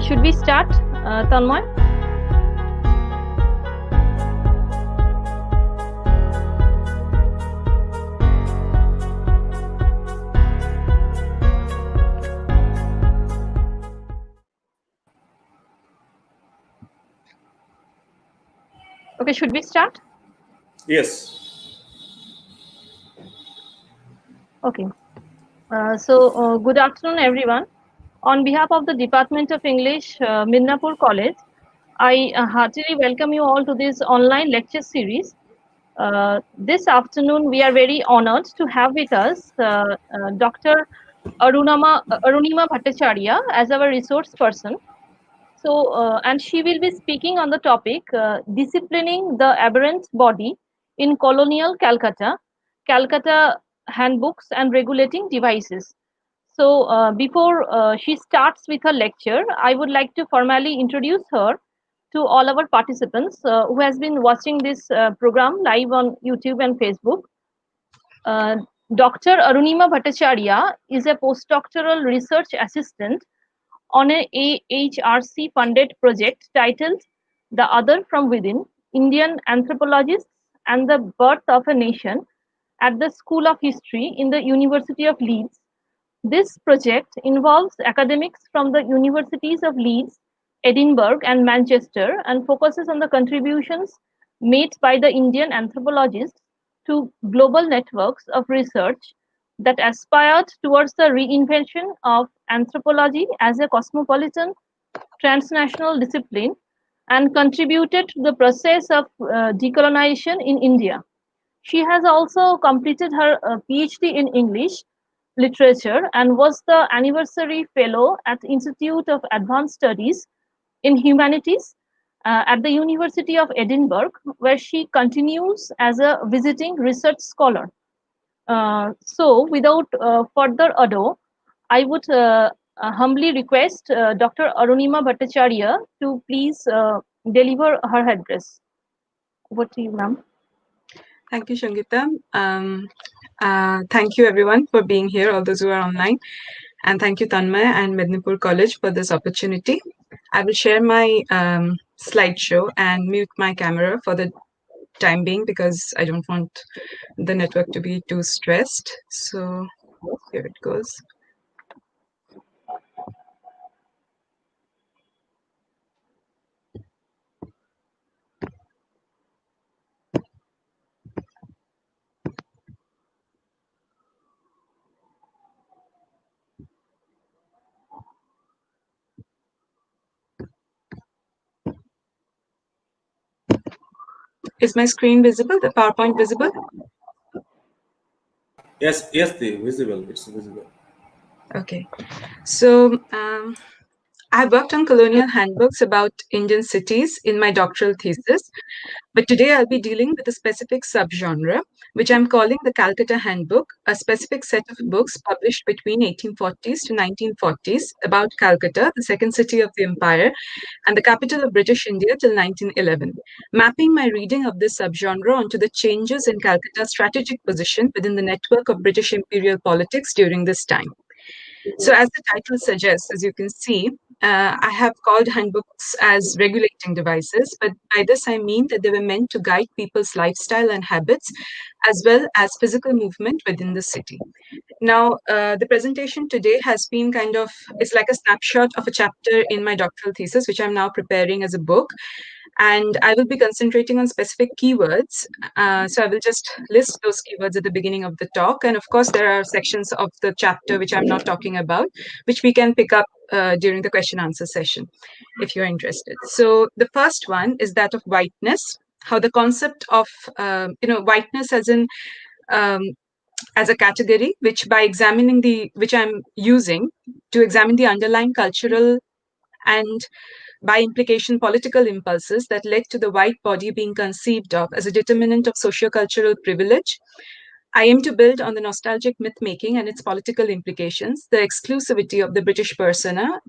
Should we start, Tanmoy? Okay, should we start? Yes. Okay. Good afternoon, everyone. On behalf of the Department of English, Midnapur College, I heartily welcome you all to this online lecture series. This afternoon, we are very honored to have with us Dr. Arunima Bhattacharya as our resource person. And she will be speaking on the topic disciplining the aberrant body in colonial Calcutta, Calcutta Handbooks and regulating devices. Before she starts with her lecture, I would like to formally introduce her to all our participants who has been watching this program live on YouTube and Facebook. Dr. Arunima Bhattacharya is a postdoctoral research assistant on a AHRC funded project titled The Other from Within, Indian Anthropologists and the Birth of a Nation at the School of History in the University of Leeds. This project involves academics from the universities of Leeds, Edinburgh, and Manchester and focuses on the contributions made by the Indian anthropologists to global networks of research that aspired towards the reinvention of anthropology as a cosmopolitan transnational discipline and contributed to the process of decolonization in India. She has also completed her PhD in English literature and was the anniversary fellow at the Institute of Advanced Studies in Humanities at the University of Edinburgh, where she continues as a visiting research scholar. Without further ado, I would humbly request Dr. Arunima Bhattacharya to please deliver her address. Over to you, ma'am. Thank you, Shangita. Thank you, everyone, for being here, all those who are online. And thank you, Tanmay and Midnapur College, for this opportunity. I will share my slideshow and mute my camera for the time being because I don't want the network to be too stressed. So here it goes. Is my screen visible, the PowerPoint visible? Yes, visible. It's visible. Okay. So I have worked on colonial handbooks about Indian cities in my doctoral thesis, but today I'll be dealing with a specific subgenre, which I'm calling the Calcutta Handbook, a specific set of books published between 1840s to 1940s about Calcutta, the second city of the empire, and the capital of British India till 1911, mapping my reading of this subgenre onto the changes in Calcutta's strategic position within the network of British imperial politics during this time. So as the title suggests, as you can see, I have called handbooks as regulating devices, but by this I mean that they were meant to guide people's lifestyle and habits, as well as physical movement within the city. Now, the presentation today has been it's like a snapshot of a chapter in my doctoral thesis, which I'm now preparing as a book. And I will be concentrating on specific keywords. So I will just list those keywords at the beginning of the talk. And of course, there are sections of the chapter which I'm not talking about, which we can pick up during the question answer session, if you're interested. So the first one is that of whiteness, how the concept of, whiteness as a category, which which I'm using to examine the underlying cultural and by implication political impulses that led to the white body being conceived of as a determinant of sociocultural privilege. I aim to build on the nostalgic myth-making and its political implications, the exclusivity of the British persona,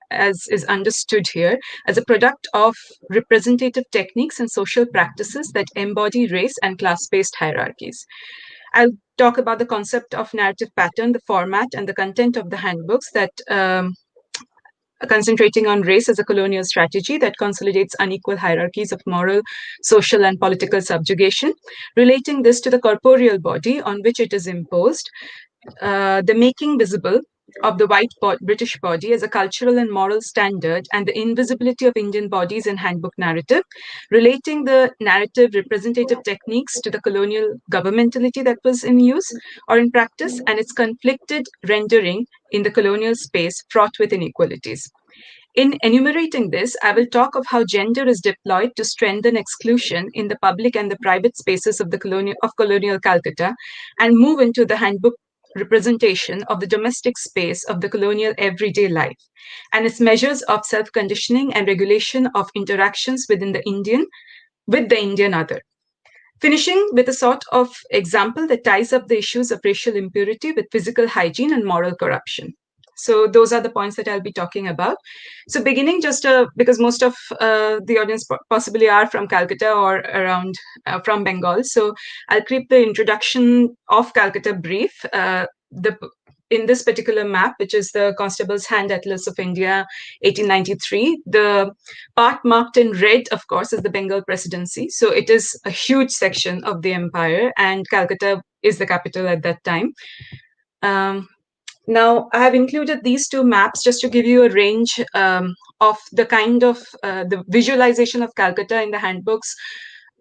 as is understood here, as a product of representative techniques and social practices that embody race and class-based hierarchies. I'll talk about the concept of narrative pattern, the format, and the content of the handbooks that concentrating on race as a colonial strategy that consolidates unequal hierarchies of moral, social, and political subjugation, relating this to the corporeal body on which it is imposed, the making visible of the white British body as a cultural and moral standard, and the invisibility of Indian bodies in handbook narrative, relating the narrative representative techniques to the colonial governmentality that was in use or in practice, and its conflicted rendering in the colonial space fraught with inequalities. In enumerating this, I will talk of how gender is deployed to strengthen exclusion in the public and the private spaces of colonial Calcutta, and move into the handbook representation of the domestic space of the colonial everyday life, and its measures of self-conditioning and regulation of interactions with the Indian other. Finishing with a sort of example that ties up the issues of racial impurity with physical hygiene and moral corruption. So those are the points that I'll be talking about. So beginning just because most of the audience possibly are from Calcutta or around from Bengal. So I'll keep the introduction of Calcutta brief. In this particular map, which is the Constable's Hand Atlas of India, 1893, the part marked in red, of course, is the Bengal Presidency. So it is a huge section of the empire, and Calcutta is the capital at that time. Now, I have included these two maps just to give you a range of the kind of the visualization of Calcutta in the handbooks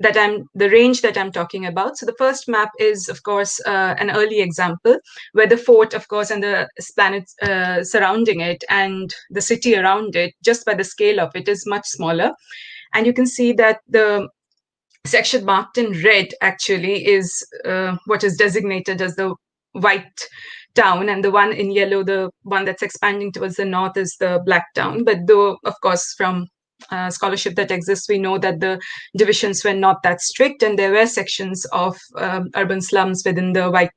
the range that I'm talking about. So the first map is, of course, an early example where the fort, of course, and the planets surrounding it and the city around it, just by the scale of it, is much smaller. And you can see that the section marked in red actually is what is designated as the white town, and the one in yellow, the one that's expanding towards the north, is the black town. But though, of course, from scholarship that exists, we know that the divisions were not that strict, and there were sections of urban slums within the white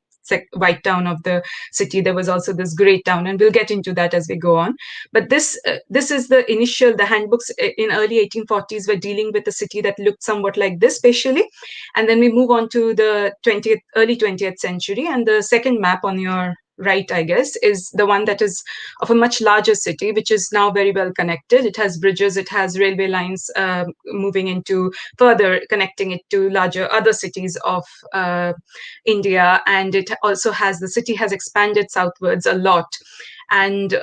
town of the city. There was also this grey town, and we'll get into that as we go on. But this is the handbooks in early 1840s were dealing with a city that looked somewhat like this spatially. And then we move on to the early 20th century, and the second map on your right, I guess, is the one that is of a much larger city, which is now very well connected. It has bridges, it has railway lines moving into further connecting it to larger other cities of India, and it also has, the city has expanded southwards a lot. And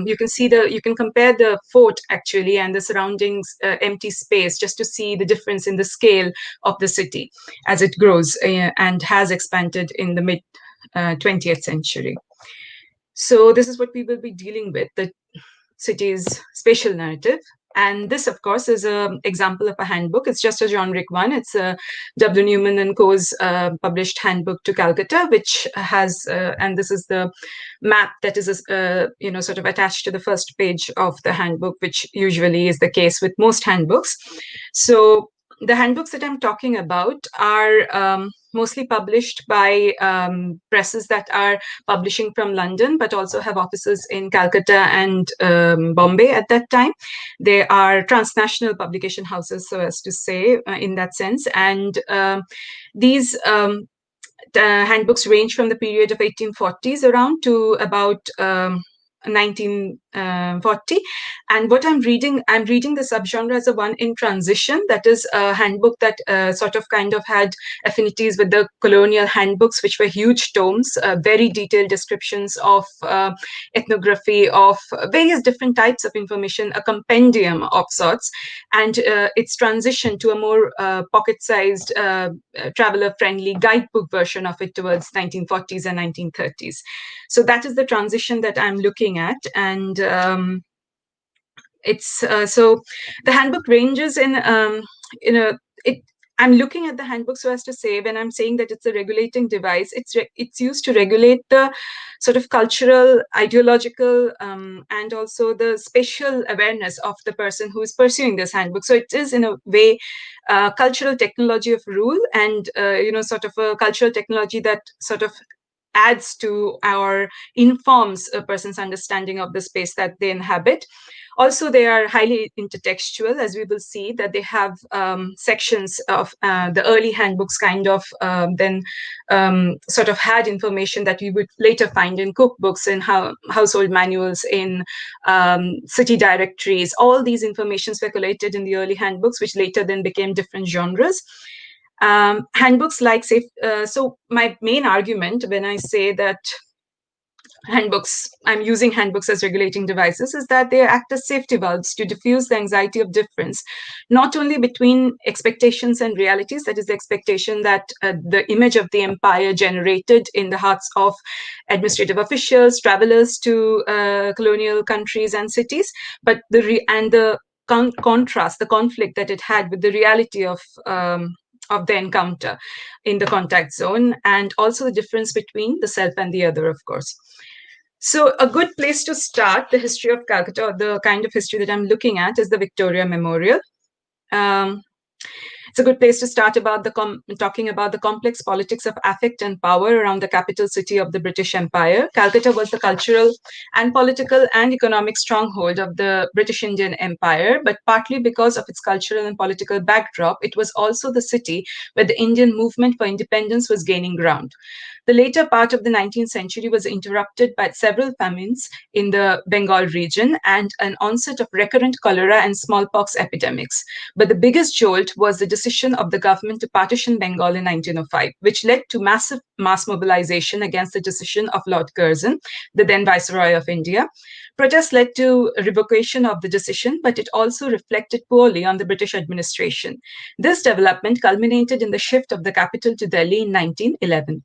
you can compare the fort actually and the surroundings empty space just to see the difference in the scale of the city as it grows and has expanded in the mid 20th century. So this is what we will be dealing with, the city's spatial narrative. And this, of course, is an example of a handbook. It's just a generic one. It's a W. Newman and Co.'s published handbook to Calcutta, which has, and this is the map that is, sort of attached to the first page of the handbook, which usually is the case with most handbooks. So the handbooks that I'm talking about are mostly published by presses that are publishing from London, but also have offices in Calcutta and Bombay at that time. They are transnational publication houses, so as to say, in that sense. And these handbooks range from the period of 1840s around to about 1940. And what I'm reading the subgenre as a one in transition. That is a handbook that sort of kind of had affinities with the colonial handbooks, which were huge tomes, very detailed descriptions of ethnography, of various different types of information, a compendium of sorts. And its transition to a more pocket-sized, traveler-friendly guidebook version of it towards 1940s and 1930s. So that is the transition that I'm looking at. And it's so the handbook ranges in I'm looking at the handbook so as to say, when I'm saying that it's a regulating device, it's used to regulate the sort of cultural, ideological, and also the spatial awareness of the person who is pursuing this handbook. So it is, in a way, cultural technology of rule, and sort of a cultural technology that sort of adds to or informs a person's understanding of the space that they inhabit. Also, they are highly intertextual, as we will see that they have sections of the early handbooks kind of then sort of had information that we would later find in cookbooks, in household manuals, in city directories. All these informations were collated in the early handbooks, which later then became different genres. Handbooks like, so my main argument when I say that I'm using handbooks as regulating devices, is that they act as safety valves to diffuse the anxiety of difference, not only between expectations and realities, that is the expectation that the image of the empire generated in the hearts of administrative officials, travelers to colonial countries and cities, but the contrast, the conflict that it had with the reality of the encounter in the contact zone, and also the difference between the self and the other, of course. So a good place to start the history of Calcutta, or the kind of history that I'm looking at, is the Victoria Memorial. It's a good place to start about talking about the complex politics of affect and power around the capital city of the British Empire. Calcutta was the cultural and political and economic stronghold of the British Indian Empire, but partly because of its cultural and political backdrop, it was also the city where the Indian movement for independence was gaining ground. The later part of the 19th century was interrupted by several famines in the Bengal region and an onset of recurrent cholera and smallpox epidemics. But the biggest jolt was the decision of the government to partition Bengal in 1905, which led to massive mass mobilization against the decision of Lord Curzon, the then Viceroy of India. Protests led to revocation of the decision, but it also reflected poorly on the British administration. This development culminated in the shift of the capital to Delhi in 1911.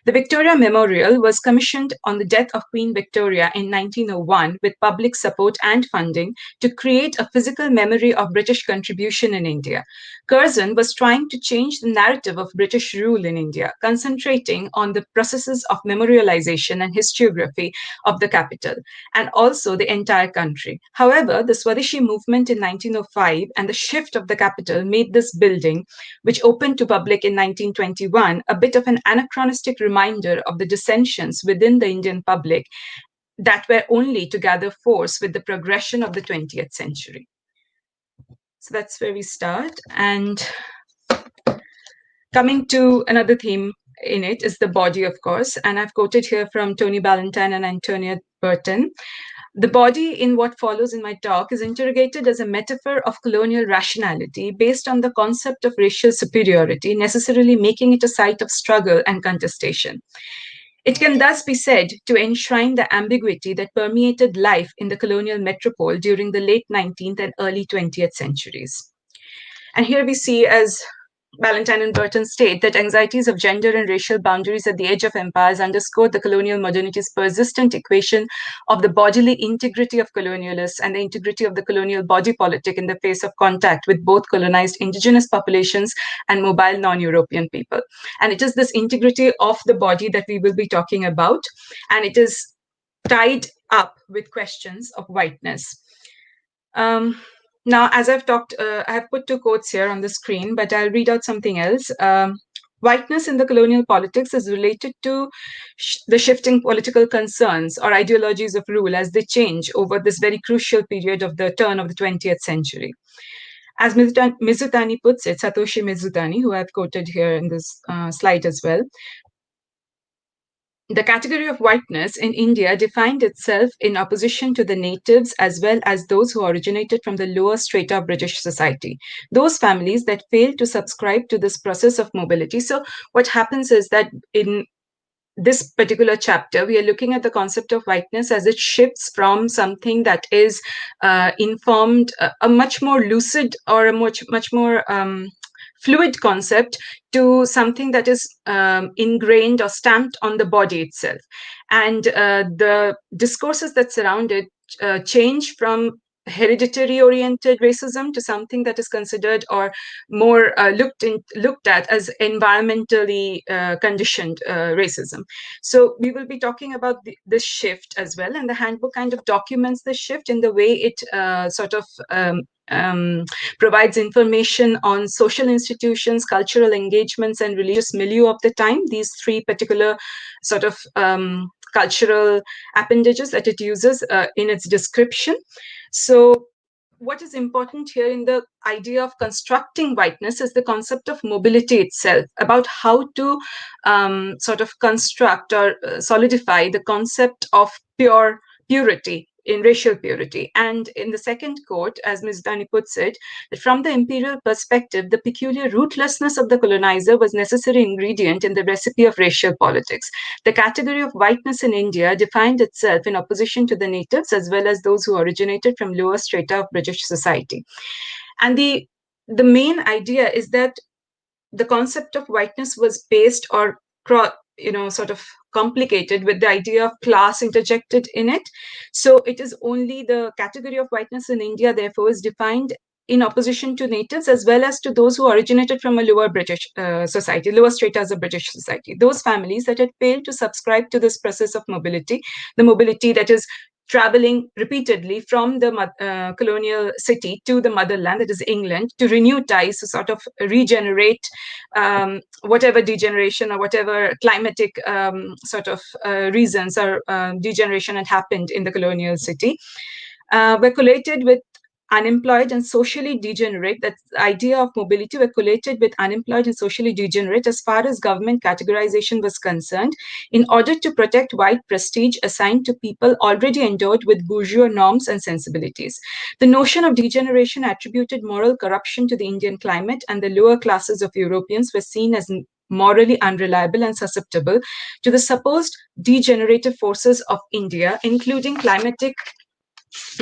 The Victoria Memorial was commissioned on the death of Queen Victoria in 1901 with public support and funding to create a physical memory of British contribution in India. Curzon was trying to change the narrative of British rule in India, concentrating on the processes of memorialization and historiography of the capital, and also the entire country. However, the Swadeshi movement in 1905 and the shift of the capital made this building, which opened to public in 1921, a bit of an anachronistic reminder of the dissensions within the Indian public that were only to gather force with the progression of the 20th century. So that's where we start. And coming to another theme in it is the body, of course. And I've quoted here from Tony Ballantyne and Antonia Burton. The body in what follows in my talk is interrogated as a metaphor of colonial rationality based on the concept of racial superiority, necessarily making it a site of struggle and contestation. It can thus be said to enshrine the ambiguity that permeated life in the colonial metropole during the late 19th and early 20th centuries. And here we see, as Ballantyne and Burton state, that anxieties of gender and racial boundaries at the edge of empires underscored the colonial modernity's persistent equation of the bodily integrity of colonialists and the integrity of the colonial body politic in the face of contact with both colonized indigenous populations and mobile non-European people. And it is this integrity of the body that we will be talking about, and it is tied up with questions of whiteness. Now, as I've talked, I have put two quotes here on the screen, but I'll read out something else. Whiteness in the colonial politics is related to the shifting political concerns or ideologies of rule as they change over this very crucial period of the turn of the 20th century. As Mizutani puts it, Satoshi Mizutani, who I've quoted here in this slide as well, the category of whiteness in India defined itself in opposition to the natives as well as those who originated from the lower strata of British society, those families that failed to subscribe to this process of mobility. So what happens is that in this particular chapter, we are looking at the concept of whiteness as it shifts from something that is informed, a much more lucid or a much more fluid concept, to something that is ingrained or stamped on the body itself. And the discourses that surround it change from hereditary oriented racism to something that is considered or more looked at as environmentally conditioned racism. So we will be talking about this shift as well, and the handbook kind of documents the shift in the way it provides information on social institutions, cultural engagements, and religious milieu of the time. These three particular sort of cultural appendages that it uses in its description. So what is important here in the idea of constructing whiteness is the concept of mobility itself, about how to sort of construct or solidify the concept of purity in racial purity. And in the second quote, as Ms. Dani puts it, that from the imperial perspective, the peculiar rootlessness of the colonizer was necessary ingredient in the recipe of racial politics. The category of whiteness in India defined itself in opposition to the natives as well as those who originated from lower strata of British society. And the main idea is that the concept of whiteness was based or sort of complicated with the idea of class interjected in it. So it is only the category of whiteness in India, therefore, is defined in opposition to natives as well as to those who originated from a lower British society, lower strata as a British society. Those families that had failed to subscribe to this process of mobility, the mobility that is traveling repeatedly from the colonial city to the motherland, that is England, to renew ties, to sort of regenerate whatever degeneration or whatever climatic sort of reasons or degeneration had happened in the colonial city, were collated with unemployed and socially degenerate. That idea of mobility were collated with unemployed and socially degenerate as far as government categorization was concerned, in order to protect white prestige assigned to people already endowed with bourgeois norms and sensibilities. The notion of degeneration attributed moral corruption to the Indian climate, and the lower classes of Europeans were seen as morally unreliable and susceptible to the supposed degenerative forces of India, including climatic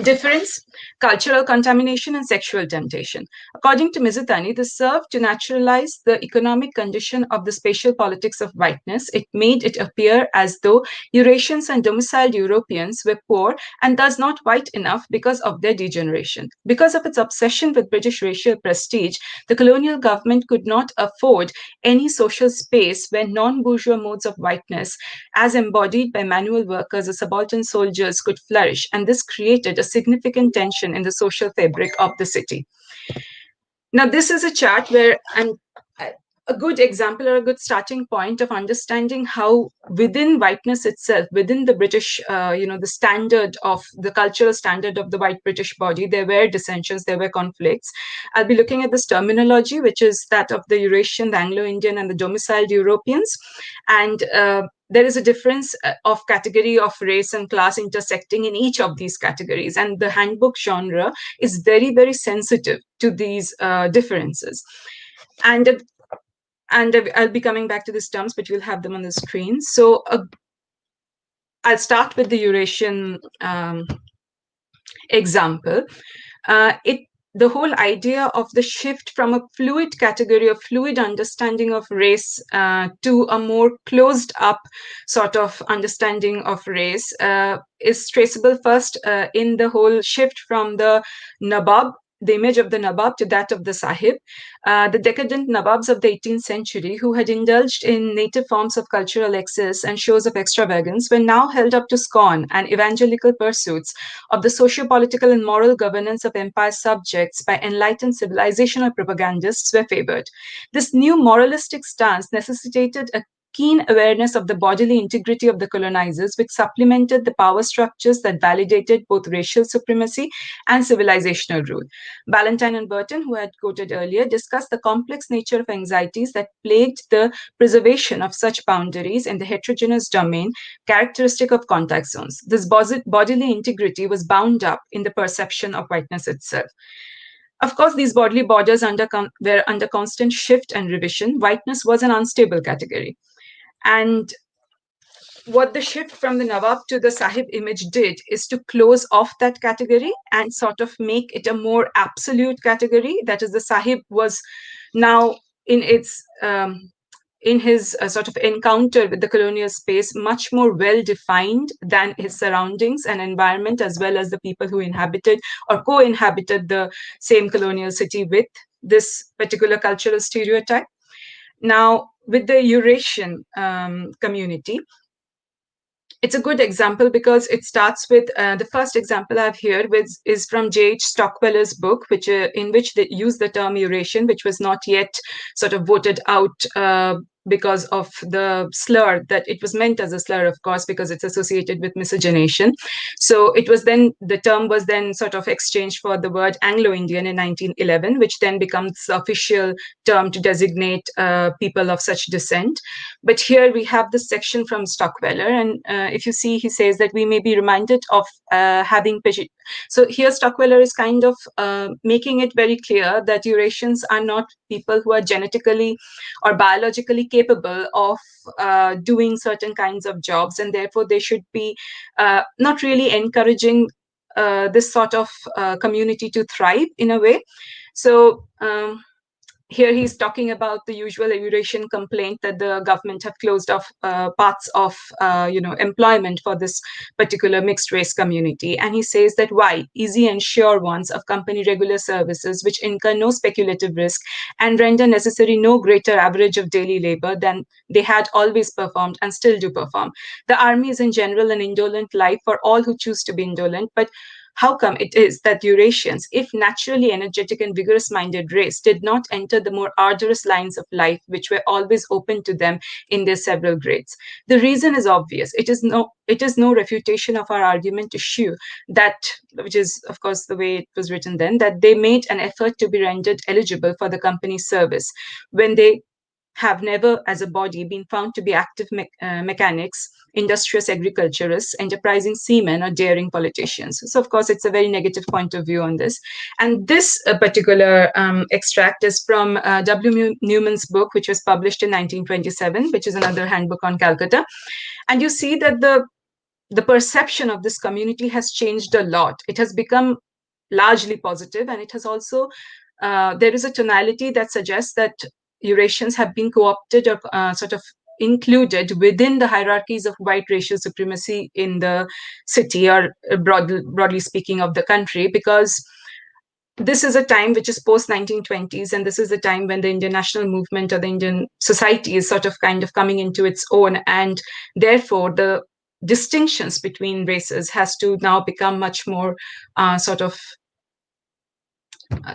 difference, cultural contamination, and sexual temptation. According to Mizutani, this served to naturalize the economic condition of the spatial politics of whiteness. It made it appear as though Eurasians and domiciled Europeans were poor and thus not white enough because of their degeneration. Because of its obsession with British racial prestige, the colonial government could not afford any social space where non-bourgeois modes of whiteness, as embodied by manual workers or subaltern soldiers, could flourish, and this created a significant tension in the social fabric of the city. Now, this is a chart where a good example or a good starting point of understanding how within whiteness itself, within the British, the standard of the cultural standard of the white British body, there were dissensions, there were conflicts. I'll be looking at this terminology, which is that of the Eurasian, the Anglo-Indian, and the domiciled Europeans. And there is a difference of category of race and class intersecting in each of these categories. And the handbook genre is very, very sensitive to these differences. And I'll be coming back to these terms, but you'll have them on the screen. So I'll start with the Eurasian example. The whole idea of the shift from a fluid category, a fluid understanding of race to a more closed up sort of understanding of race is traceable first in the whole shift from the Nawab, the image of the Nawab, to that of the Sahib. The decadent Nawabs of the 18th century, who had indulged in native forms of cultural excess and shows of extravagance, were now held up to scorn, and evangelical pursuits of the socio-political and moral governance of empire subjects by enlightened civilizational propagandists were favored. This new moralistic stance necessitated a keen awareness of the bodily integrity of the colonizers, which supplemented the power structures that validated both racial supremacy and civilizational rule. Ballantyne and Burton, who I had quoted earlier, discussed the complex nature of anxieties that plagued the preservation of such boundaries in the heterogeneous domain characteristic of contact zones. This bodily integrity was bound up in the perception of whiteness itself. Of course, these bodily borders were under constant shift and revision. Whiteness was an unstable category. And what the shift from the Nawab to the Sahib image did is to close off that category and sort of make it a more absolute category. That is, the Sahib was now in its in his sort of encounter with the colonial space, much more well-defined than his surroundings and environment, as well as the people who inhabited or co-inhabited the same colonial city with this particular cultural stereotype. Now, with the Eurasian community, it's a good example because it starts with the first example I have here, which is from J.H. Stockweller's book, in which they use the term Eurasian, which was not yet sort of voted out because of the slur, that it was meant as a slur, of course, because it's associated with miscegenation. So it was then, the term was then sort of exchanged for the word Anglo-Indian in 1911, which then becomes the official term to designate people of such descent. But here we have this section from Stockweller, and if you see, he says that we may be reminded of having... So here Stockweller is kind of making it very clear that Eurasians are not people who are genetically or biologically capable of doing certain kinds of jobs, and therefore they should be not really encouraging this sort of community to thrive in a way. So here he's talking about the usual Eurasian complaint that the government have closed off parts of employment for this particular mixed race community. And he says that why? Easy and sure ones of company regular services which incur no speculative risk and render necessary no greater average of daily labor than they had always performed and still do perform. The army is in general an indolent life for all who choose to be indolent, but how come it is that Eurasians, if naturally energetic and vigorous-minded race, did not enter the more arduous lines of life which were always open to them in their several grades? The reason is obvious. It is no refutation of our argument to shew that, which is, of course, the way it was written then, that they made an effort to be rendered eligible for the company's service when they have never, as a body, been found to be active mechanics, industrious agriculturists, enterprising seamen, or daring politicians. So, of course, it's a very negative point of view on this. And this particular extract is from W. Newman's book, which was published in 1927, which is another handbook on Calcutta. And you see that the perception of this community has changed a lot. It has become largely positive, and it has also, there is a tonality that suggests that Eurasians have been co-opted or sort of included within the hierarchies of white racial supremacy in the city, or broadly speaking of the country, because this is a time which is post-1920s, and this is a time when the Indian national movement or the Indian society is sort of kind of coming into its own, and therefore the distinctions between races has to now become much more sort of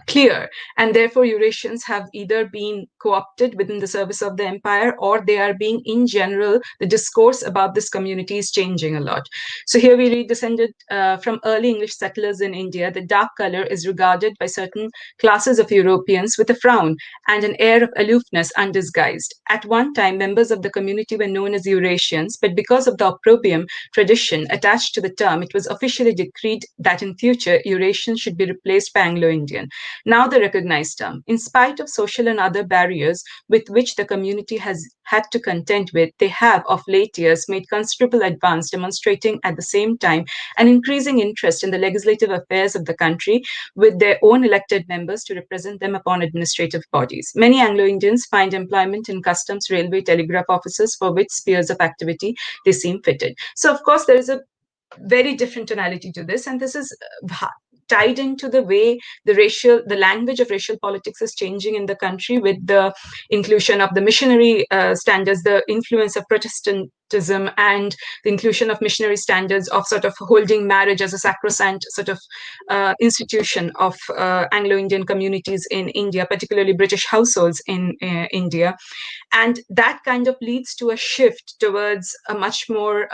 clear, and therefore Eurasians have either been co-opted within the service of the empire, or they are being, in general, the discourse about this community is changing a lot. So here we read, descended from early English settlers in India, the dark color is regarded by certain classes of Europeans with a frown and an air of aloofness undisguised. At one time, members of the community were known as Eurasians, but because of the opprobrium tradition attached to the term, it was officially decreed that in future Eurasians should be replaced by Anglo-Indian, now the recognized term. In spite of social and other barriers with which the community has had to contend with, they have of late years made considerable advance, demonstrating at the same time an increasing interest in the legislative affairs of the country, with their own elected members to represent them upon administrative bodies. Many Anglo-Indians find employment in customs, railway, telegraph offices, for which spheres of activity they seem fitted. So, of course, there is a very different tonality to this, and this is tied into the way the language of racial politics is changing in the country, with the inclusion of the missionary standards, the influence of Protestantism, and the inclusion of missionary standards of sort of holding marriage as a sacrosanct sort of institution of Anglo-Indian communities in India, particularly British households in India. And that kind of leads to a shift towards a much more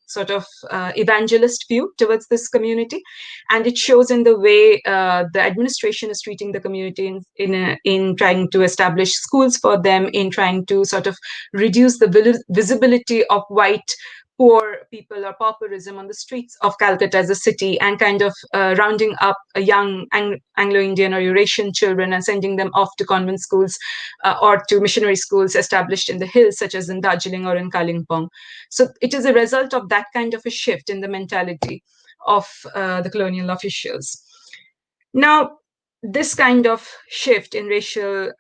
sort of evangelist view towards this community. And it shows in the way the administration is treating the community in trying to establish schools for them, in trying to sort of reduce the visibility of white poor people or pauperism on the streets of Calcutta as a city, and kind of rounding up a young Anglo-Indian or Eurasian children and sending them off to convent schools or to missionary schools established in the hills, such as in Darjeeling or in Kalimpong. So it is a result of that kind of a shift in the mentality of the colonial officials. Now, this kind of shift in racial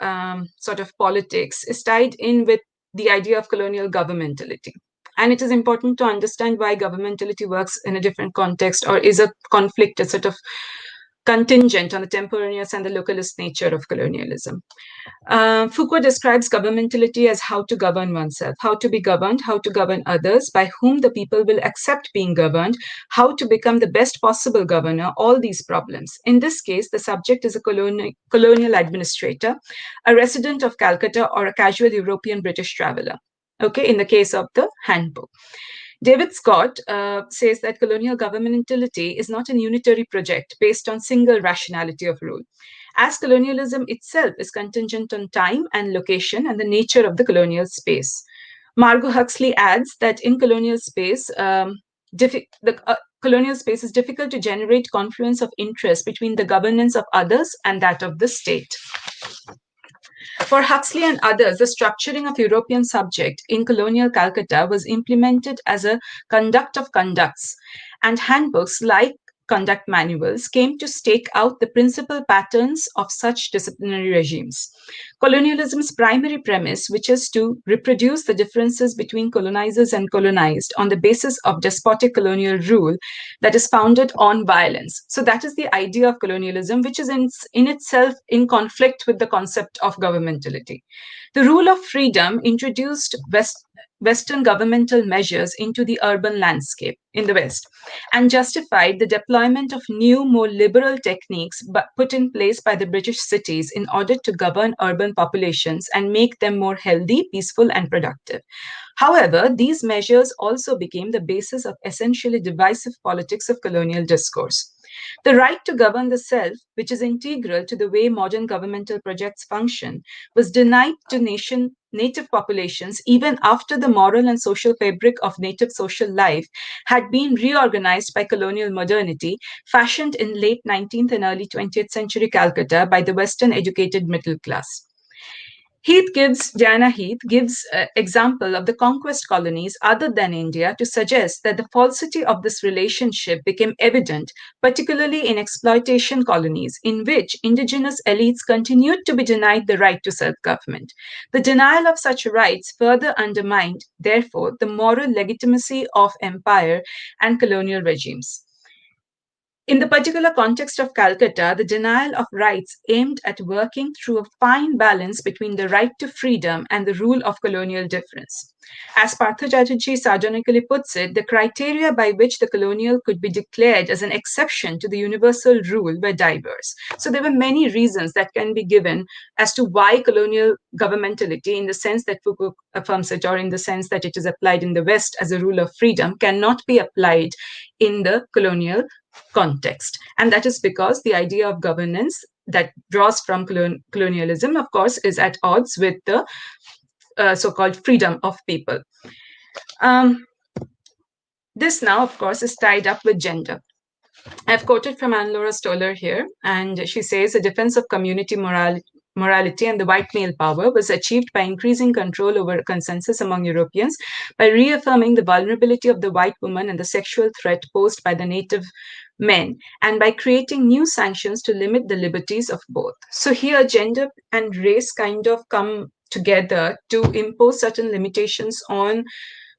sort of politics is tied in with the idea of colonial governmentality. And it is important to understand why governmentality works in a different context or is a conflict, a sort of contingent on the temporaneous and the localist nature of colonialism. Foucault describes governmentality as how to govern oneself, how to be governed, how to govern others, by whom the people will accept being governed, how to become the best possible governor, all these problems. In this case, the subject is a colonial administrator, a resident of Calcutta, or a casual European British traveler. Okay, in the case of the handbook. David Scott says that colonial governmentality is not a unitary project based on single rationality of rule, as colonialism itself is contingent on time and location and the nature of the colonial space. Margot Huxley adds that in colonial space, colonial space is difficult to generate confluence of interest between the governance of others and that of the state. For Huxley and others, the structuring of European subject in colonial Calcutta was implemented as a conduct of conducts, and handbooks like conduct manuals came to stake out the principal patterns of such disciplinary regimes. Colonialism's primary premise, which is to reproduce the differences between colonizers and colonized on the basis of despotic colonial rule that is founded on violence. So that is the idea of colonialism, which is in itself in conflict with the concept of governmentality. The rule of freedom introduced Western governmental measures into the urban landscape in the West and justified the deployment of new, more liberal techniques put in place by the British cities in order to govern urban populations and make them more healthy, peaceful, and productive. However, these measures also became the basis of essentially divisive politics of colonial discourse. The right to govern the self, which is integral to the way modern governmental projects function, was denied to native populations even after the moral and social fabric of native social life had been reorganized by colonial modernity, fashioned in late 19th and early 20th century Calcutta by the Western educated middle class. Diana Heath gives example of the conquest colonies other than India to suggest that the falsity of this relationship became evident, particularly in exploitation colonies, in which indigenous elites continued to be denied the right to self-government. The denial of such rights further undermined, therefore, the moral legitimacy of empire and colonial regimes. In the particular context of Calcutta, the denial of rights aimed at working through a fine balance between the right to freedom and the rule of colonial difference. As Partha Chatterjee sardonically puts it, the criteria by which the colonial could be declared as an exception to the universal rule were diverse. So there were many reasons that can be given as to why colonial governmentality, in the sense that Foucault affirms it, or in the sense that it is applied in the West as a rule of freedom, cannot be applied in the colonial context. And that is because the idea of governance that draws from colonialism, of course, is at odds with the so-called freedom of people. This now, of course, is tied up with gender. I've quoted from Anne-Laura Stoller here, and she says, "A defense of community morality and the white male power was achieved by increasing control over consensus among Europeans, by reaffirming the vulnerability of the white woman and the sexual threat posed by the native men, and by creating new sanctions to limit the liberties of both." So here, gender and race kind of come together to impose certain limitations on,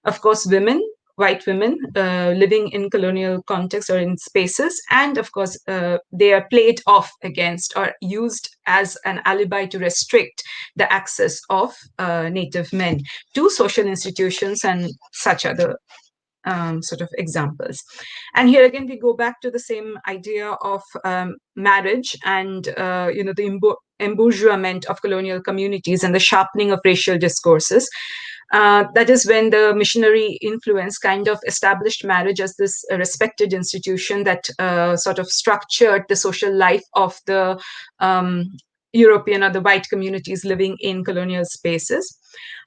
of course, women, white women living in colonial contexts or in spaces, and of course they are played off against or used as an alibi to restrict the access of native men to social institutions and such other sort of examples. And here again we go back to the same idea of marriage and the embourgeoisement of colonial communities and the sharpening of racial discourses. That is when the missionary influence kind of established marriage as this respected institution that sort of structured the social life of the European or the white communities living in colonial spaces.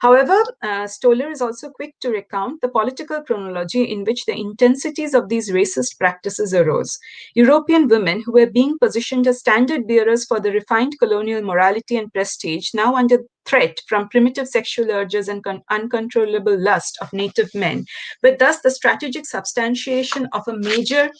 However, Stoller is also quick to recount the political chronology in which the intensities of these racist practices arose. European women who were being positioned as standard bearers for the refined colonial morality and prestige, now under threat from primitive sexual urges and uncontrollable lust of native men, but thus the strategic substantiation of a major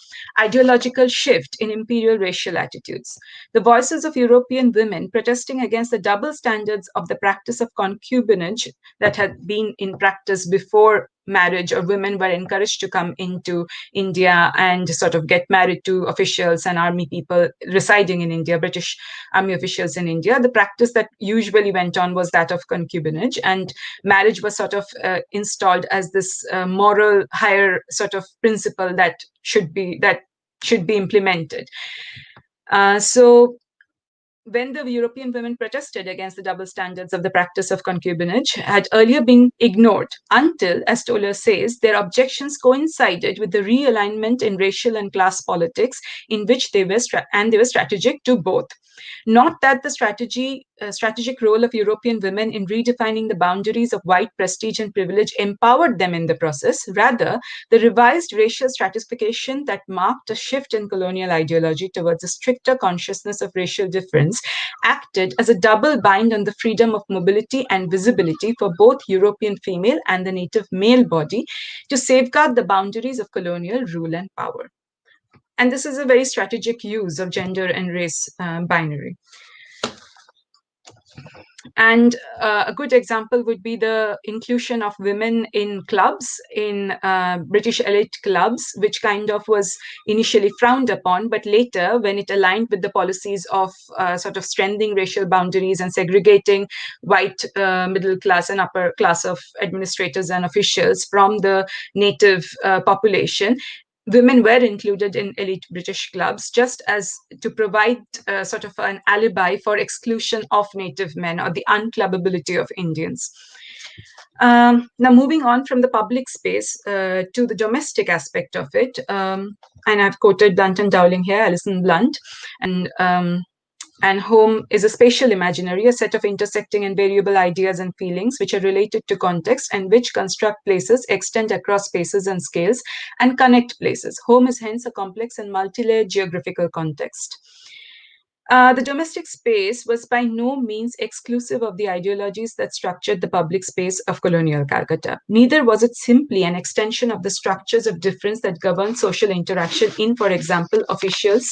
ideological shift in imperial racial attitudes. The voices of European women protesting against the double standards of the practice of concubinage concubinage that had been in practice before marriage, or women were encouraged to come into India and sort of get married to officials and army people residing in India, British army officials in India. The practice that usually went on was that of concubinage, and marriage was sort of installed as this moral higher sort of principle that should be implemented. So when the European women protested against the double standards of the practice of concubinage had earlier been ignored until, as Toller says, their objections coincided with the realignment in racial and class politics in which they were strategic to both. Not that the strategic role of European women in redefining the boundaries of white prestige and privilege empowered them in the process. Rather, the revised racial stratification that marked a shift in colonial ideology towards a stricter consciousness of racial difference acted as a double bind on the freedom of mobility and visibility for both European female and the native male body to safeguard the boundaries of colonial rule and power. And this is a very strategic use of gender and race binary. And a good example would be the inclusion of women in clubs, in British elite clubs, which kind of was initially frowned upon, but later, when it aligned with the policies of sort of strengthening racial boundaries and segregating white middle class and upper class of administrators and officials from the native population, women were included in elite British clubs just as to provide sort of an alibi for exclusion of native men or the unclubbability of Indians. Now, moving on from the public space to the domestic aspect of it, and I've quoted Blunt and Dowling here, Alison Blunt, and home is a spatial imaginary, a set of intersecting and variable ideas and feelings which are related to context and which construct places, extend across spaces and scales, and connect places. Home is hence a complex and multi-layered geographical context. The domestic space was by no means exclusive of the ideologies that structured the public space of colonial Calcutta. Neither was it simply an extension of the structures of difference that govern social interaction in, for example, officers,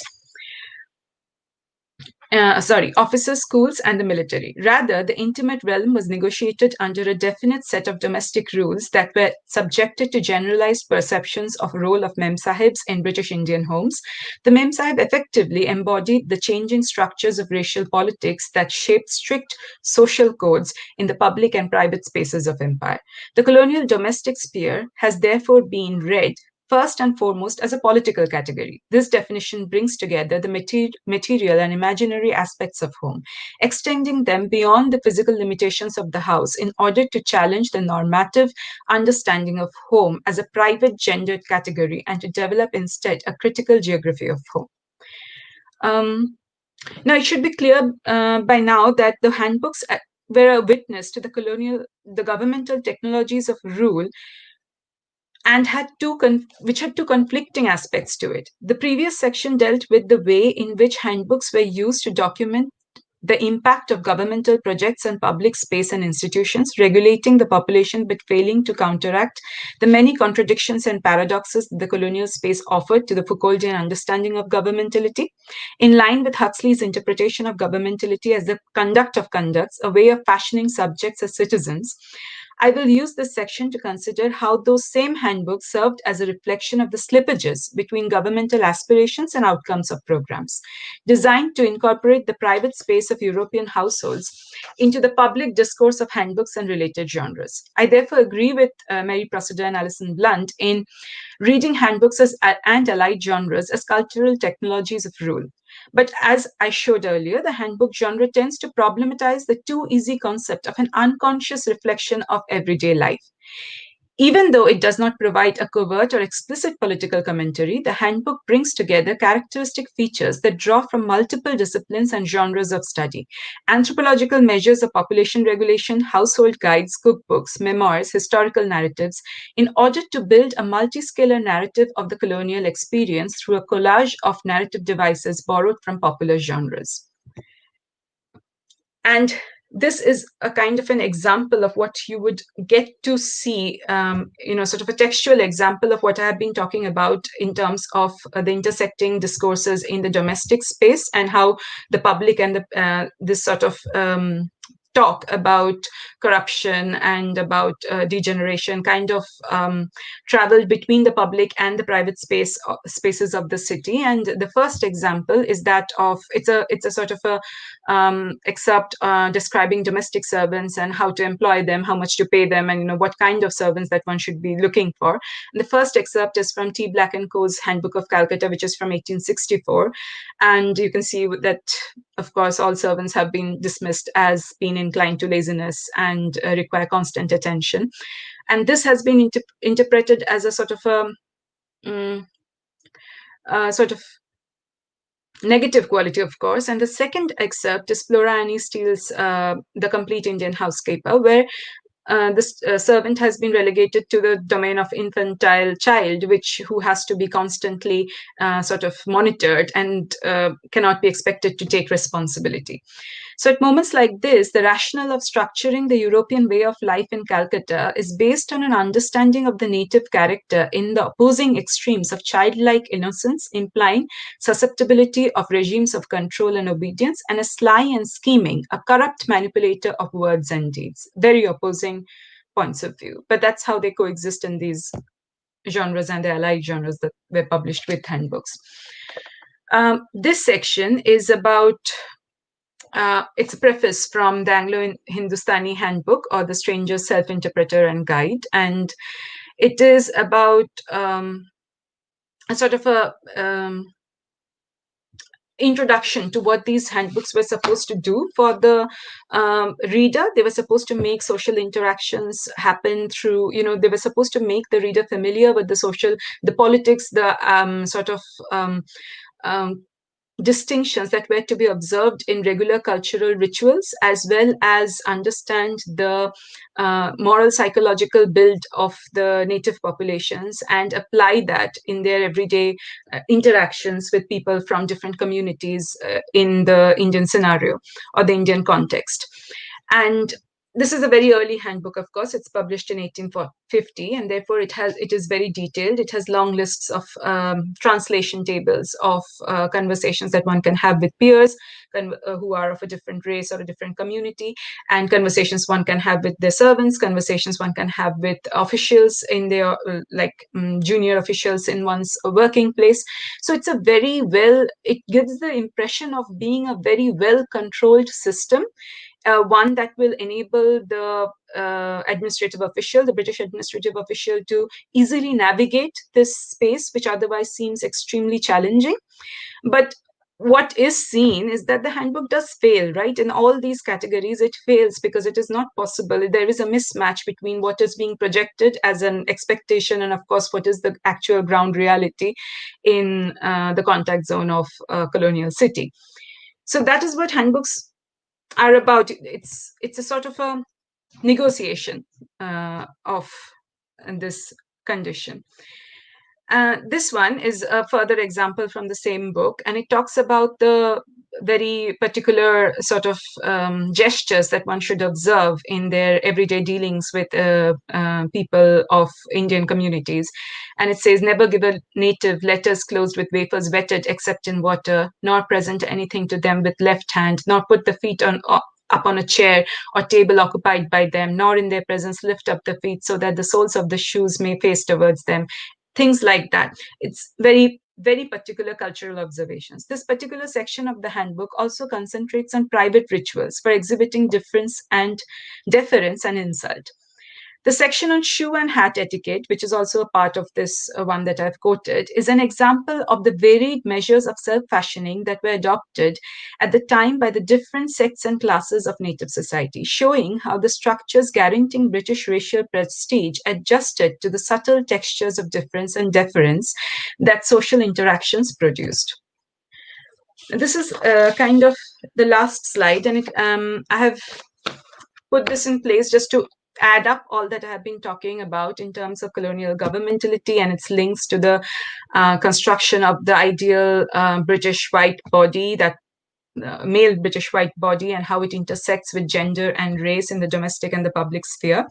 schools, and the military. Rather, the intimate realm was negotiated under a definite set of domestic rules that were subjected to generalized perceptions of role of memsahibs in British Indian homes. The memsahib effectively embodied the changing structures of racial politics that shaped strict social codes in the public and private spaces of empire. The colonial domestic sphere has therefore been read first and foremost as a political category. This definition brings together the material and imaginary aspects of home, extending them beyond the physical limitations of the house in order to challenge the normative understanding of home as a private gendered category and to develop instead a critical geography of home. Now, it should be clear by now that the handbooks were a witness to the governmental technologies of rule and which had two conflicting aspects to it. The previous section dealt with the way in which handbooks were used to document the impact of governmental projects on public space and institutions, regulating the population but failing to counteract the many contradictions and paradoxes the colonial space offered to the Foucauldian understanding of governmentality. In line with Huxley's interpretation of governmentality as the conduct of conducts, a way of fashioning subjects as citizens, I will use this section to consider how those same handbooks served as a reflection of the slippages between governmental aspirations and outcomes of programs, designed to incorporate the private space of European households into the public discourse of handbooks and related genres. I therefore agree with Mary Proceder and Alison Blunt in reading handbooks and allied genres as cultural technologies of rule. But as I showed earlier, the handbook genre tends to problematize the too easy concept of an unconscious reflection of everyday life. Even though it does not provide a covert or explicit political commentary, the handbook brings together characteristic features that draw from multiple disciplines and genres of study: anthropological measures of population regulation, household guides, cookbooks, memoirs, historical narratives, in order to build a multi-scalar narrative of the colonial experience through a collage of narrative devices borrowed from popular genres. And this is a kind of an example of what you would get to see, sort of a textual example of what I have been talking about in terms of the intersecting discourses in the domestic space and how the public and this sort of talk about corruption and about degeneration kind of traveled between the public and the private spaces of the city. And the first example is that of it's a sort of a excerpt describing domestic servants and how to employ them, how much to pay them, and what kind of servants that one should be looking for. And the first excerpt is from T. Black and Co.'s Handbook of Calcutta, which is from 1864, and you can see that, of course, all servants have been dismissed as being inclined to laziness and require constant attention. And this has been interpreted as a sort of sort of negative quality, of course. And the second excerpt is Flora Annie Steele's The Complete Indian Housekeeper, where this servant has been relegated to the domain of infantile child, who has to be constantly sort of monitored and cannot be expected to take responsibility. So at moments like this, the rationale of structuring the European way of life in Calcutta is based on an understanding of the native character in the opposing extremes of childlike innocence, implying susceptibility of regimes of control and obedience, and a sly and scheming, a corrupt manipulator of words and deeds. Very opposing points of view. But that's how they coexist in these genres and the allied genres that were published with handbooks. This section is about it's a preface from the Anglo-Hindustani Handbook, or the Stranger's Self-Interpreter and Guide. And it is about a sort of a introduction to what these handbooks were supposed to do for the reader. They were supposed to make social interactions happen through, they were supposed to make the reader familiar with the politics, the sort of distinctions that were to be observed in regular cultural rituals, as well as understand the moral psychological build of the native populations and apply that in their everyday interactions with people from different communities in the Indian scenario or the Indian context. And this is a very early handbook, of course. It's published in 1850, and therefore it is very detailed. It has long lists of translation tables of conversations that one can have with peers who are of a different race or a different community, and conversations one can have with their servants, conversations one can have with officials in their junior officials in one's working place. So it's it gives the impression of being a very well-controlled system. One that will enable the the British administrative official, to easily navigate this space, which otherwise seems extremely challenging. But what is seen is that the handbook does fail, right? In all these categories, it fails because it is not possible. There is a mismatch between what is being projected as an expectation and, of course, what is the actual ground reality in the contact zone of a colonial city. So that is what handbooks are about. It's a sort of a negotiation of this condition. This one is a further example from the same book, and it talks about the very particular sort of gestures that one should observe in their everyday dealings with people of Indian communities. And it says, never give a native letters closed with wafers wetted except in water, nor present anything to them with left hand, nor put the feet up on a chair or table occupied by them, nor in their presence lift up the feet so that the soles of the shoes may face towards them. Things like that. It's very, very particular cultural observations. This particular section of the handbook also concentrates on private rituals for exhibiting deference and insult. The section on shoe and hat etiquette, which is also a part of this one that I've quoted, is an example of the varied measures of self-fashioning that were adopted at the time by the different sects and classes of native society, showing how the structures guaranteeing British racial prestige adjusted to the subtle textures of difference and deference that social interactions produced. This is kind of the last slide, and I have put this in place just to add up all that I have been talking about in terms of colonial governmentality and its links to the construction of the ideal British white body, that male British white body, and how it intersects with gender and race in the domestic and the public sphere.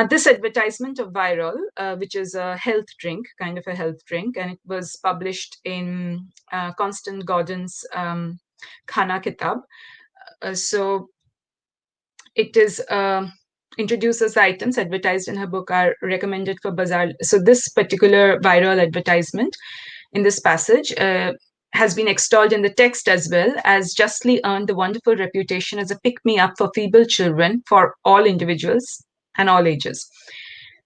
This advertisement of Virol, which is a health drink, kind of a health drink, and it was published in Constant Gordon's Khana Kitab. So it is introduces items advertised in her book are recommended for bazaar. So this particular viral advertisement in this passage has been extolled in the text as well as justly earned the wonderful reputation as a pick-me-up for feeble children for all individuals and all ages.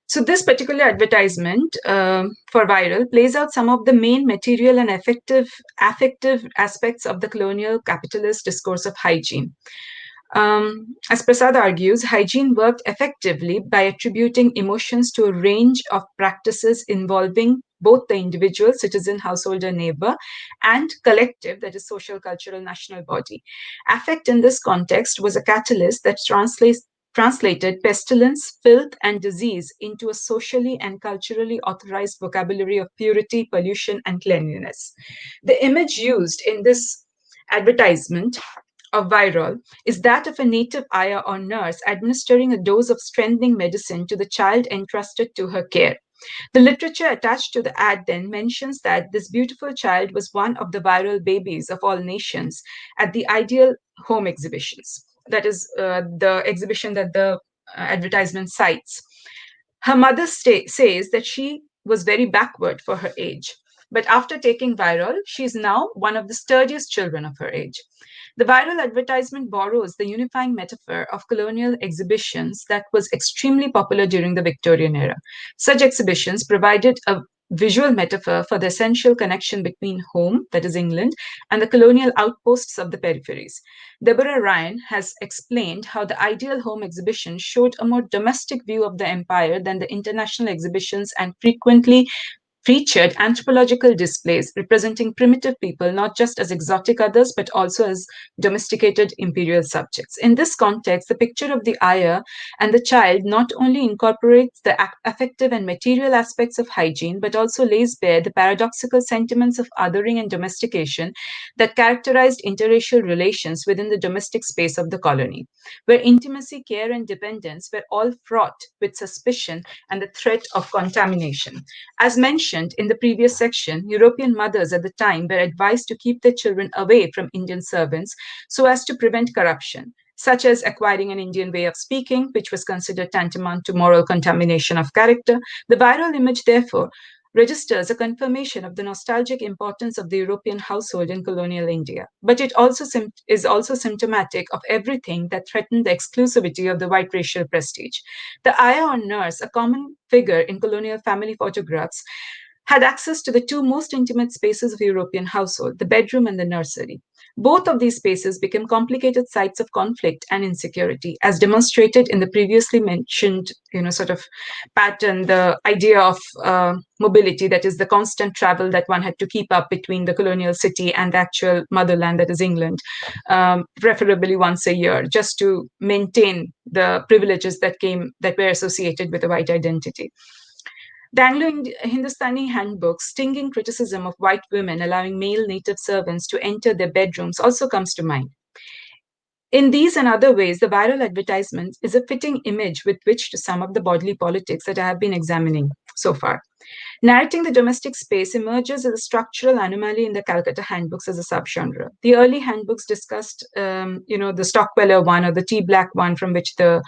So this particular advertisement for viral plays out some of the main material and affective aspects of the colonial capitalist discourse of hygiene. As Prasad argues, hygiene worked effectively by attributing emotions to a range of practices involving both the individual, citizen, householder, neighbor, and collective, that is, social, cultural, national body. Affect in this context was a catalyst that translated pestilence, filth, and disease into a socially and culturally authorized vocabulary of purity, pollution, and cleanliness. The image used in this advertisement of viral is that of a native ayah or nurse administering a dose of strengthening medicine to the child entrusted to her care. The literature attached to the ad then mentions that this beautiful child was one of the viral babies of all nations at the Ideal Home exhibitions. That is the exhibition that the advertisement cites. Her mother says that she was very backward for her age. But after taking viral, she is now one of the sturdiest children of her age. The viral advertisement borrows the unifying metaphor of colonial exhibitions that was extremely popular during the Victorian era. Such exhibitions provided a visual metaphor for the essential connection between home, that is England, and the colonial outposts of the peripheries. Deborah Ryan has explained how the Ideal Home exhibition showed a more domestic view of the empire than the international exhibitions and frequently featured anthropological displays representing primitive people not just as exotic others but also as domesticated imperial subjects. In this context, the picture of the ayah and the child not only incorporates the affective and material aspects of hygiene but also lays bare the paradoxical sentiments of othering and domestication that characterized interracial relations within the domestic space of the colony, where intimacy, care, and dependence were all fraught with suspicion and the threat of contamination. As mentioned in the previous section, European mothers at the time were advised to keep their children away from Indian servants so as to prevent corruption, such as acquiring an Indian way of speaking, which was considered tantamount to moral contamination of character. The viral image, therefore, registers a confirmation of the nostalgic importance of the European household in colonial India. But it also is also symptomatic of everything that threatened the exclusivity of the white racial prestige. The ayah or nurse, a common figure in colonial family photographs, had access to the two most intimate spaces of European household, the bedroom and the nursery. Both of these spaces became complicated sites of conflict and insecurity, as demonstrated in the previously mentioned, sort of pattern, the idea of mobility, that is the constant travel that one had to keep up between the colonial city and the actual motherland, that is England, preferably once a year, just to maintain the privileges that were associated with the white identity. The Anglo-Hindustani Handbook, stinging criticism of white women allowing male native servants to enter their bedrooms, also comes to mind. In these and other ways, the viral advertisement is a fitting image with which to sum up the bodily politics that I have been examining so far. Narrating the domestic space emerges as a structural anomaly in the Calcutta Handbooks as a subgenre. The early handbooks discussed, the Stockweller one or the tea black one from which the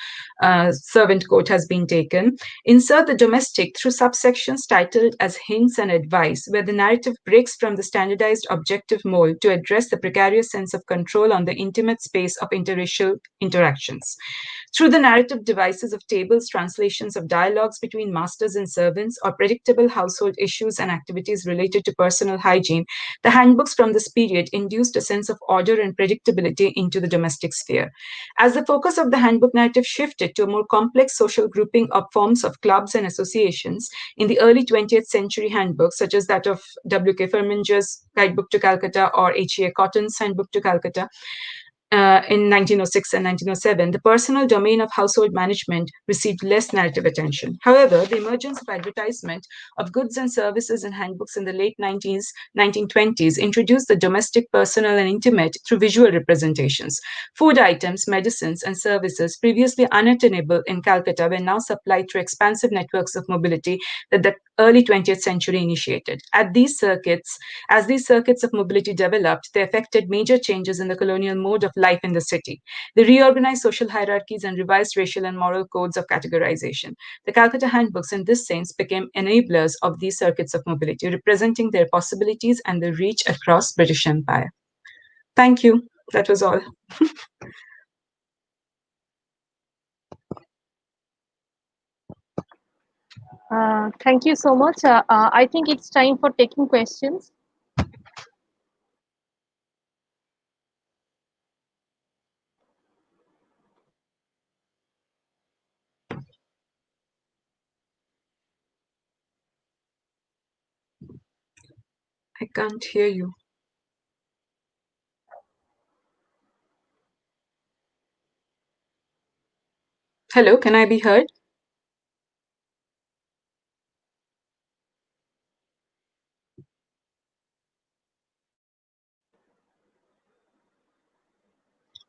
servant quote has been taken, insert the domestic through subsections titled as hints and advice, where the narrative breaks from the standardized objective mold to address the precarious sense of control on the intimate space of interracial interactions. Through the narrative devices of tables, translations of dialogues between masters and servants, or predictable household issues and activities related to personal hygiene, the handbooks from this period induced a sense of order and predictability into the domestic sphere. As the focus of the handbook narrative shifted to a more complex social grouping of forms of clubs and associations in the early 20th century handbooks, such as that of W.K. Firminger's Guidebook to Calcutta or H.E.A. Cotton's Handbook to Calcutta, in 1906 and 1907, the personal domain of household management received less narrative attention. However, the emergence of advertisement of goods and services in handbooks in the late 1920s introduced the domestic, personal, and intimate through visual representations. Food items, medicines, and services previously unattainable in Calcutta were now supplied through expansive networks of mobility that the early 20th century initiated. As these circuits of mobility developed, they affected major changes in the colonial mode of life in the city. They reorganized social hierarchies and revised racial and moral codes of categorization. The Calcutta Handbooks, in this sense, became enablers of these circuits of mobility, representing their possibilities and their reach across British Empire. Thank you. That was all. Thank you so much. I think it's time for taking questions. I can't hear you. Hello, can I be heard?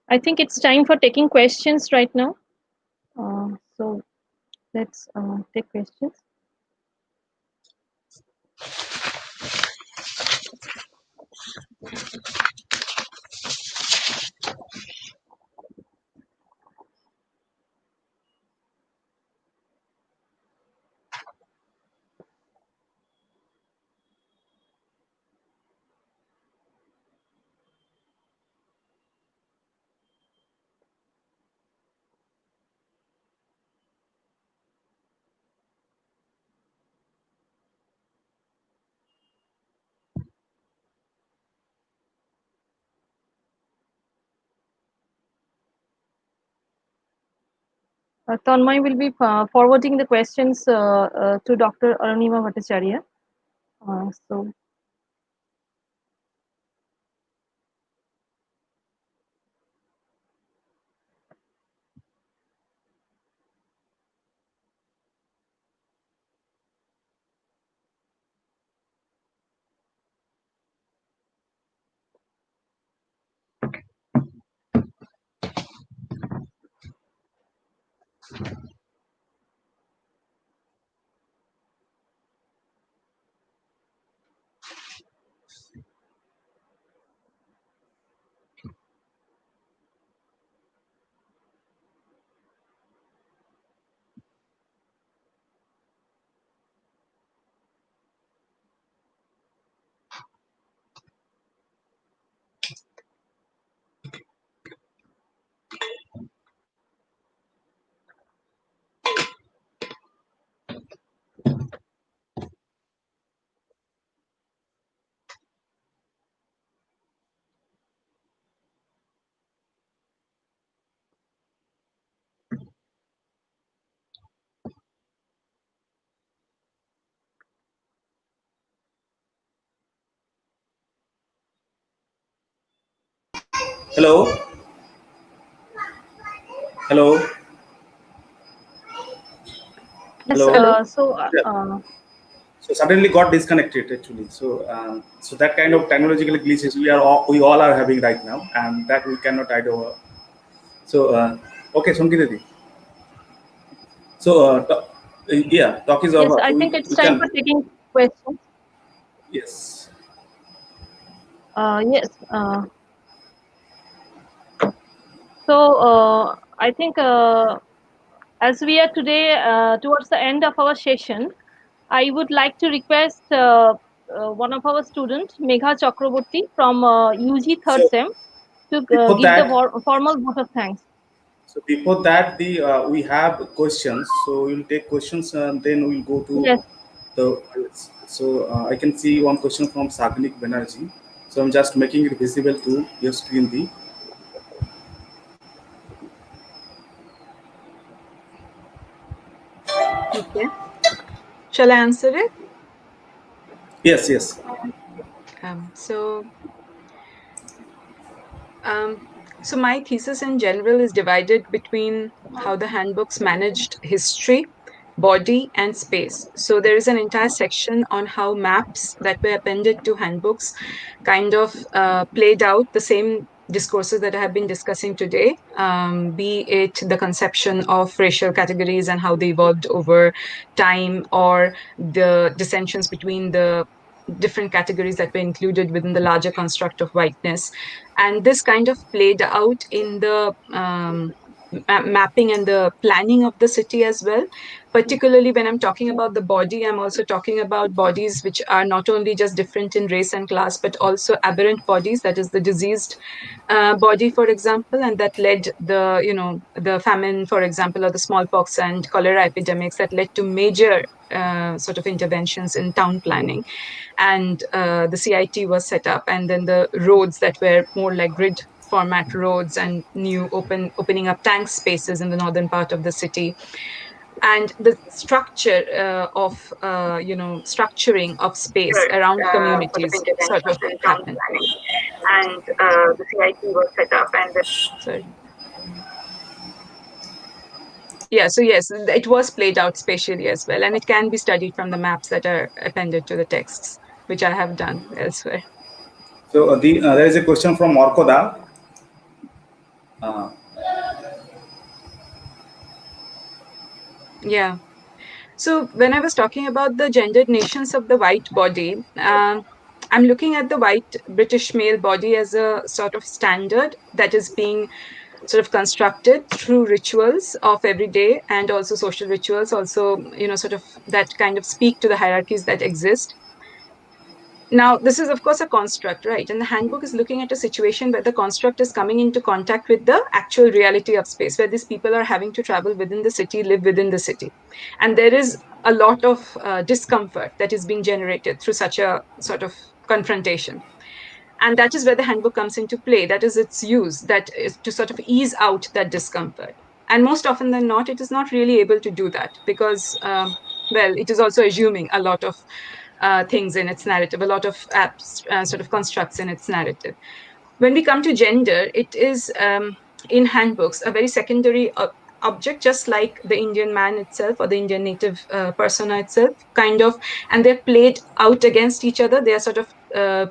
I think it's time for taking questions right now. So let's take questions. Tanmay will be forwarding the questions to Dr. Arunima Bhattacharya. So Hello. Hello. yes. Hello. So Yeah. So suddenly got disconnected actually. So that kind of technological glitches we all are having right now, and that we cannot hide over. So okay, Sankita. So yeah, talk is yes, over. I So think it's we time can for taking questions. yes. Yes. So I think as we are today towards the end of our session, I would like to request one of our students, Megha Chakraborty from UG third So sem, to before give the that, formal vote of thanks. the we have questions. So we'll take questions and then we'll go to Yes. the. So I can see one question from Sagnik Banerjee. So I'm just making it visible to your screen. The Okay. Shall I answer it? yes, yes. Um, so, um, so my thesis in general is divided between how the handbooks managed history, body, and space. So there is an entire section on how maps that were appended to handbooks kind of played out the same discourses that I have been discussing today, be it the conception of racial categories and how they evolved over time, or the dissensions between the different categories that were included within the larger construct of whiteness. And this kind of played out in the mapping and the planning of the city as well. Particularly when I'm talking about the body, I'm also talking about bodies which are not only just different in race and class, but also aberrant bodies, that is the diseased body, for example, and that led the famine, for example, or the smallpox and cholera epidemics that led to major sort of interventions in town planning. And the CIT was set up, and then the roads that were more like grid format roads and new opening up tank spaces in the northern part of the city, and the structure of structuring of space around Sort of communities sort of interventions in town happened. planning, and the CIT was set up, and Sorry. Yeah, so yes, it was played out spatially as well, and it can be studied from the maps that are appended to the texts, which I have done elsewhere. So there is a question from Morkoda. Uh, Yeah. So when I was talking about the gendered nations of the white body, I'm looking at the white British male body as a sort of standard that is being sort of constructed through rituals of every day, and also social rituals, also sort of that kind of speak to the hierarchies that exist. Now, this is, of course, a construct, right? And the handbook is looking at a situation where the construct is coming into contact with the actual reality of space, where these people are having to travel within the city, live within the city. And there is a lot of discomfort that is being generated through such a sort of confrontation. And that is where the handbook comes into play. That is its use, that is to sort of ease out that discomfort. And most often than not, it is not really able to do that because, well, it is also assuming a lot of things in its narrative, a lot of sort of constructs in its narrative. When we come to gender, it is in handbooks a very secondary object, just like the Indian man itself or the Indian native persona itself, kind of, and they're played out against each other. They are sort of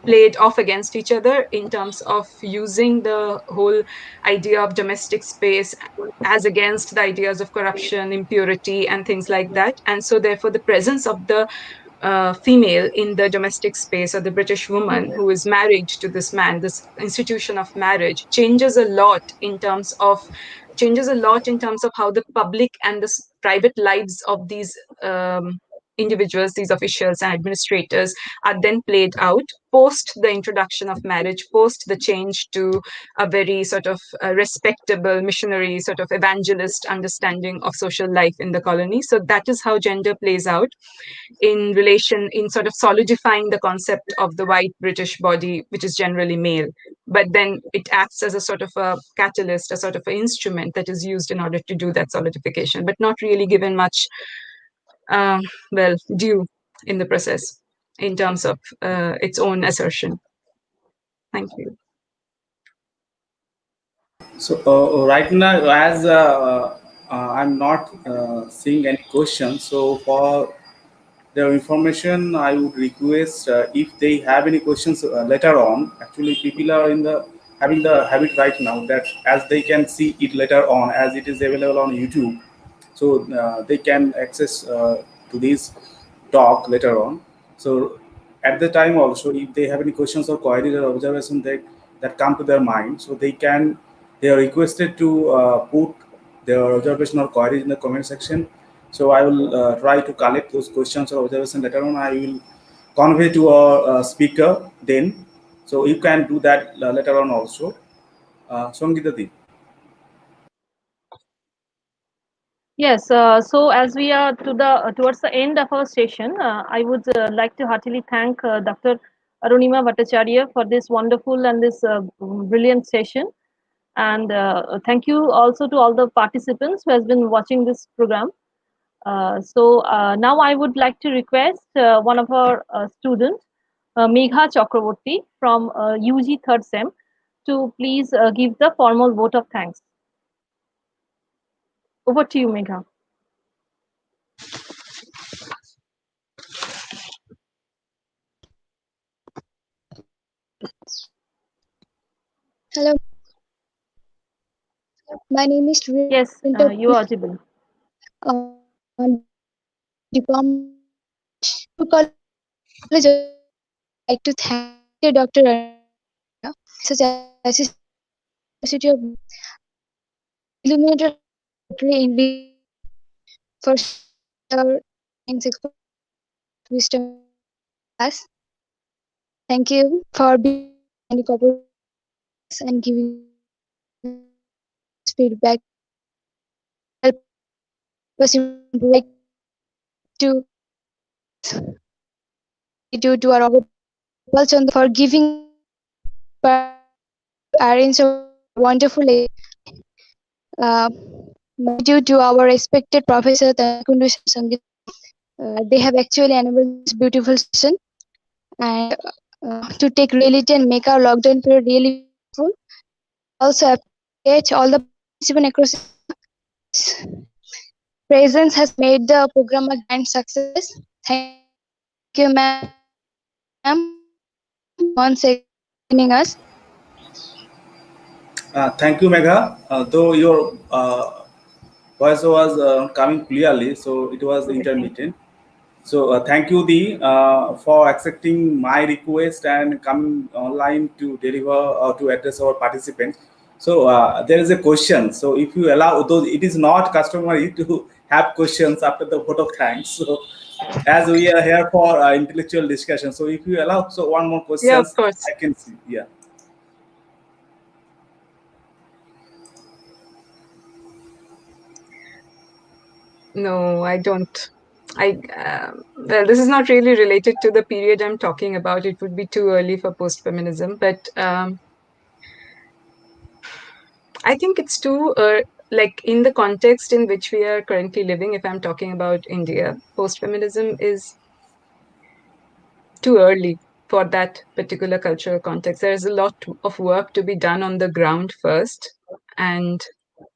played off against each other in terms of using the whole idea of domestic space as against the ideas of corruption, impurity, and things like that. And so, therefore, the presence of the female in the domestic space, or the British woman who is married to this man, this institution of marriage changes a lot in terms of how the public and the private lives of these individuals, these officials and administrators, are then played out post the introduction of marriage, post the change to a very sort of respectable missionary sort of evangelist understanding of social life in the colony. So that is how gender plays out in relation, in sort of solidifying the concept of the white British body, which is generally male. But then it acts as a sort of a catalyst, a sort of an instrument that is used in order to do that solidification, but not really given much, due in the process in terms of its own assertion. Thank you. so right now, as I'm not seeing any questions, so for their information, I would request if they have any questions later on. Actually, people are in the having the habit right now that as they can see it later on, as it is available on YouTube, so they can access to this talk later on. So at the time also, if they have any questions or queries or observations that come to their mind, so they are requested to put their observation or queries in the comment section. So I will try to collect those questions or observations later on. I will convey to our speaker then. So you can do that later on also. Sangita Di. Yes, so as we are towards the end of our session, I would like to heartily thank Dr. Arunima Bhattacharya for this wonderful and this brilliant session. And thank you also to all the participants who has been watching this program. Now I would like to request one of our students, Megha Chakraborty from UG third sem, to please give the formal vote of thanks. Over to you, Megha. Hello, my name is Yes, Winter you are audible. Department College of Education. like to thank Dr. Arunima, such assistant University of illuminated totally invisible for sharing our science wisdom class. Thank you for being kindly cooperating us and giving feedback to help us improve. Like to gratitude to our Chandra for giving to arrange a wonderful uh, gratitude to our respected professor Tankundu Sangeet. They have actually enabled this beautiful session and to take reality and make our lockdown period really beautiful. Also appreciate all the participants across presence has made the program a grand success. Thank you, ma'am, once again joining us. Thank you, Megha. Though your voice was coming clearly, so it was intermittent. So thank you, Dee, for accepting my request and coming online to deliver or to address our participants. So there is a question. So if you allow, though it is not customary to have questions after the vote of thanks. So as we are here for intellectual discussion, so if you allow, so one more Yeah, question, of course. I can see. Yeah. No, I don't. Well, this is not really related to the period I'm talking about. It would be too early for post-feminism, but I think it's too like in the context in which we are currently living. If I'm talking about India, post-feminism is too early for that particular cultural context. There's a lot of work to be done on the ground first, and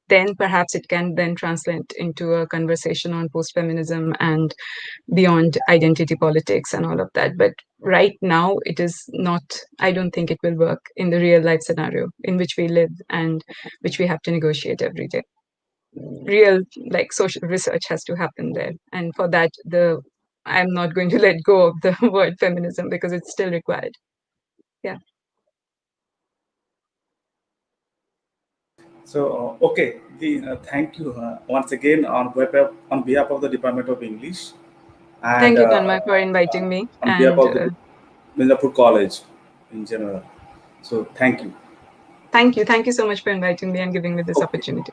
then perhaps it can then translate into a conversation on post-feminism and beyond identity politics and all of that. But right now, it is not, I don't think it will work in the real life scenario in which we live and which we have to negotiate every day. Real like social research has to happen there. And for that, I'm not going to let go of the word feminism because it's still required. Yeah. So okay, thank you once again on behalf of the Department of English and Thank you, Tanmay, for inviting me. on behalf And of the Midnapur College in general. So thank you. thank you. Thank you so much for inviting me and giving me this Okay. opportunity.